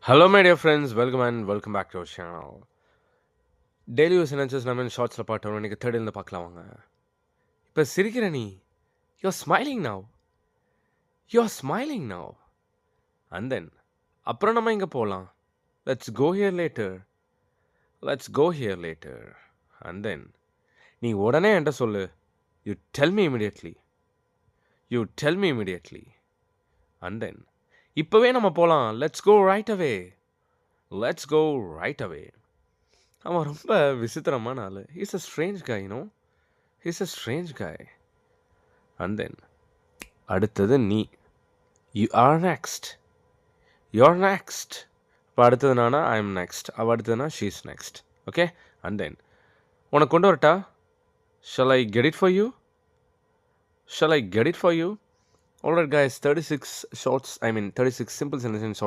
Hello, my dear friends. Welcome and welcome back to our channel. Daily use sentences நம்ம ஷார்ட்ஸில் பார்த்தோம். இன்றைக்கி தேர்டில் பார்க்கலாம் வாங்க. இப்போ சிரிக்கிற நீ you are smiling now. You are smiling now. And then அப்புறம் நம்ம இங்கே போகலாம். Let's go here later. Let's go here later. And then நீ உடனே என்கிட்ட சொல்லு. You tell me immediately. You tell me immediately. And then இப்போவே நம்ம போகலாம். Let's go right away. Let's go right away. அவன் ரொம்ப விசித்திரமான ஆள். He's a strange guy, he's a strange guy. And then அடுத்தது நீ. You are next. You are next. இப்போ அடுத்தது நானா ஐ எம் நெக்ஸ்ட். அவள் அடுத்ததுனா she's next. Okay. And then உனக்கு கொண்டு வரட்டா? Shall I get it for you? Shall I get it for you? Alright guys, 36 shorts, 36 simple sentences in short